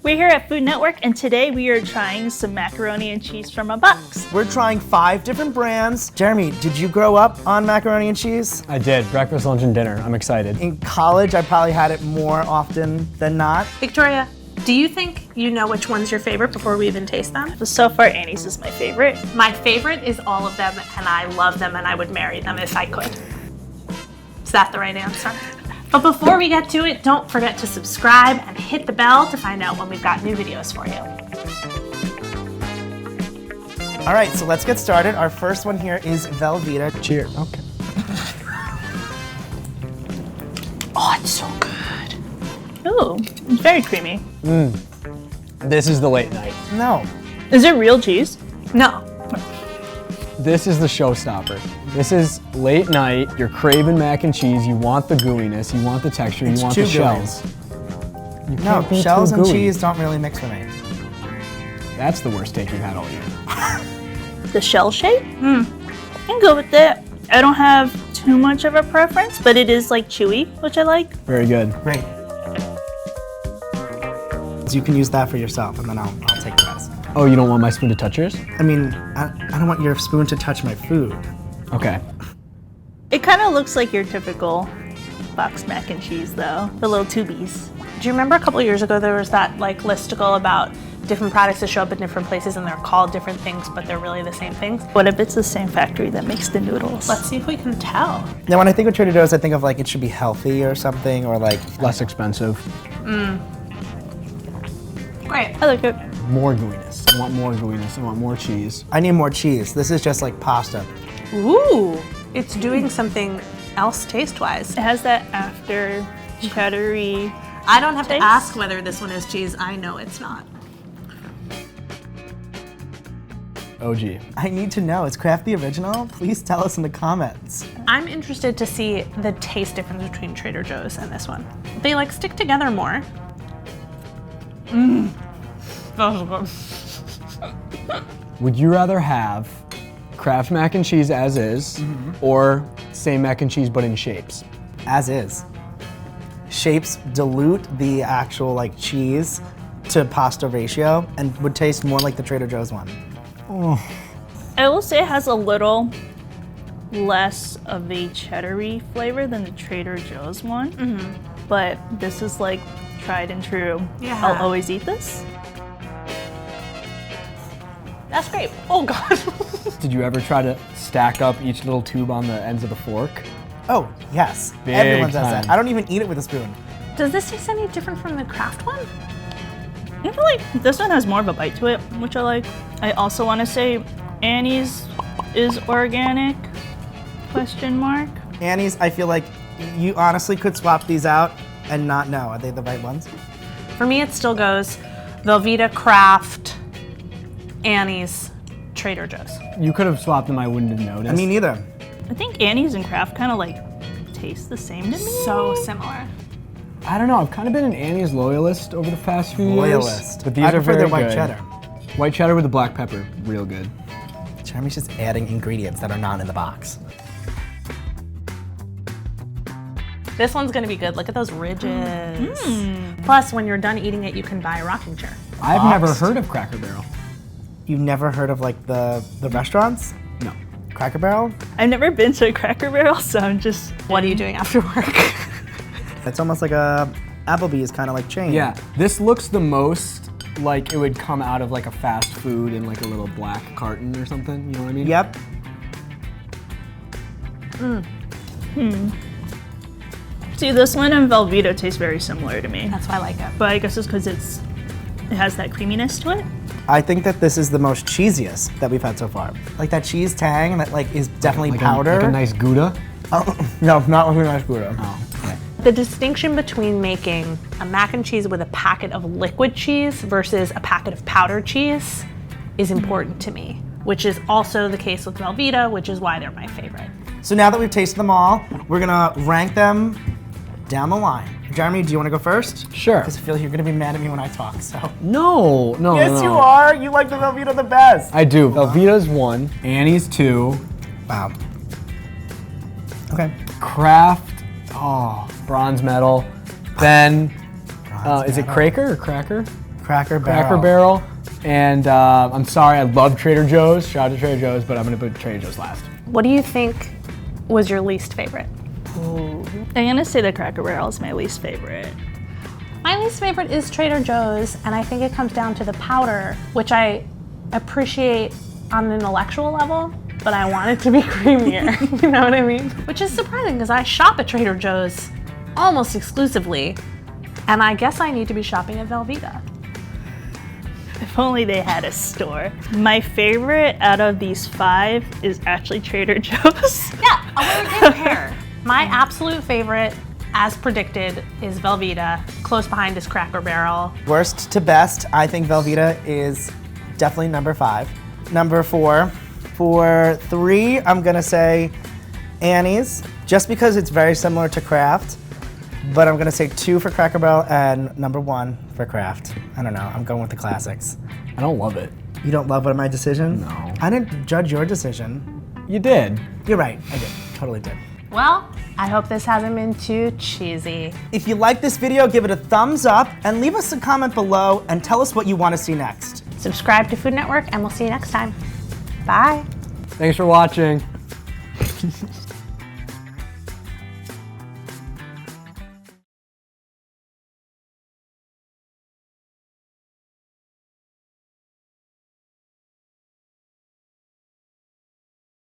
We're here at Food Network, and today we are trying some macaroni and cheese from a box. We're trying 5 different brands. Jeremy, did you grow up on macaroni and cheese? I did. Breakfast, lunch, and dinner. I'm excited. In college, I probably had it more often than not. Victoria, do you think you know which one's your favorite before we even taste them? So far, Annie's is my favorite. My favorite is all of them, and I love them, and I would marry them if I could. Is that the right answer? But before we get to it, don't forget to subscribe and hit the bell to find out when we've got new videos for you. All right, so let's get started. Our first one here is Velveeta Cheer. Okay. Oh, it's so good. Ooh, it's very creamy. This is the late night. No. Is it real cheese? No. This is the showstopper. This is late night. You're craving mac and cheese. You want the gooiness. You want the texture. It's you want too the shells. You No, can't be shells too and gooey. cheese don't really mix for me. That's the worst take you've had all year. The shell shape? I can go with it. I don't have too much of a preference, but it is like chewy, which I like. Very good. Great. So you can use that for yourself, and then I'll take the rest. Oh, you don't want my spoon to touch yours? I mean, I don't want your spoon to touch my food. Okay. It kind of looks like your typical box mac and cheese, though. The little tubies. Do you remember a couple years ago there was that like listicle about different products that show up in different places and they're called different things, but they're really the same things? What if it's the same factory that makes the noodles? Let's see if we can tell. Now, when I think of Trader Joe's, I think of like it should be healthy or something, or like Less expensive. Great. I like it. More gooiness. I want more gooiness. I want more cheese. I need more cheese. This is just like pasta. Ooh, it's doing something else taste-wise. It has that after cheddary. I don't have to Taste? ask whether this one is cheese. I know it's not. OG. I need to know, is Kraft the original? Please tell us in the comments. I'm interested to see the taste difference between Trader Joe's and this one. They like stick together more. That was good. Would you rather have Kraft mac and cheese as is, or same mac and cheese but in shapes? As is. Shapes dilute the actual like cheese to pasta ratio and would taste more like the Trader Joe's one. I will say it has a little less of a cheddary flavor than the Trader Joe's one. But this is like tried and true. Yeah. I'll always eat this. That's great. Oh God. Did you ever try to stack up each little tube on the ends of the fork? Oh, yes. Big Everyone does that. time. I don't even eat it with a spoon. Does this taste any different from the Kraft one? I feel like this one has more of a bite to it, which I like. I also want to say Annie's is organic, question mark. Annie's, I feel like you honestly could swap these out and not know. Are they the right ones? For me, it still goes Velveeta, Kraft, Annie's, Trader Joe's. You could have swapped them, I wouldn't have noticed. I mean, neither. I think Annie's and Kraft kind of like taste the same to me. So similar. I don't know, I've kind of been an Annie's loyalist over the past few years. Loyalist. But these I are prefer very their white good. cheddar. White cheddar with the black pepper, real good. Jeremy's just adding ingredients that are not in the box. This one's gonna be good. Look at those ridges. Plus, when you're done eating it, you can buy a rocking chair. I've Boxed. never heard of Cracker Barrel. You've never heard of like the restaurants? No. Cracker Barrel? I've never been to a Cracker Barrel, so I'm just. What are you doing after work? It's almost like a Applebee's kind of like chain. Yeah, this looks the most like it would come out of like a fast food in like a little black carton or something, you know what I mean? Yep. See, this one and Velveeta taste very similar to me. That's why I like it. But I guess it's because it has that creaminess to it. I think that this is the most cheesiest that we've had so far. Like that cheese tang that like is definitely Like powder. like a nice Gouda. Oh, no, not with a nice Gouda. Oh, okay. The distinction between making a mac and cheese with a packet of liquid cheese versus a packet of powdered cheese is important to me, which is also the case with Velveeta, which is why they're my favorite. So now that we've tasted them all, we're gonna rank them down the line. Jeremy, do you want to go first? Sure. Because I feel like you're gonna be mad at me when I talk. So. No. Yes, no. you are. You like the Velveeta the best. I do. Velveeta's 1, Annie's 2, Wow. Okay. Kraft, bronze medal. Then, is it medal. Cracker or Cracker? Cracker Barrel. Cracker Barrel. And I'm sorry, I love Trader Joe's. Shout out to Trader Joe's, but I'm gonna put Trader Joe's last. What do you think was your least favorite? I'm gonna say the Cracker Barrel is my least favorite. My least favorite is Trader Joe's, and I think it comes down to the powder, which I appreciate on an intellectual level, but I want it to be creamier. You know what I mean? Which is surprising because I shop at Trader Joe's almost exclusively, and I guess I need to be shopping at Velveeta. If only they had a store. My favorite out of these 5 is actually Trader Joe's. Yeah, we can compare. My absolute favorite, as predicted, is Velveeta. Close behind is Cracker Barrel. Worst to best, I think Velveeta is definitely number 5. Number 4. For 3, I'm gonna say Annie's, just because it's very similar to Kraft. But I'm gonna say 2 for Cracker Barrel and number 1 for Kraft. I don't know, I'm going with the classics. I don't love it. You don't love my decision? No. I didn't judge your decision. You did. You're right, I did, totally did. Well, I hope this hasn't been too cheesy. If you like this video, give it a thumbs up and leave us a comment below and tell us what you want to see next. Subscribe to Food Network, and we'll see you next time. Bye. Thanks for watching.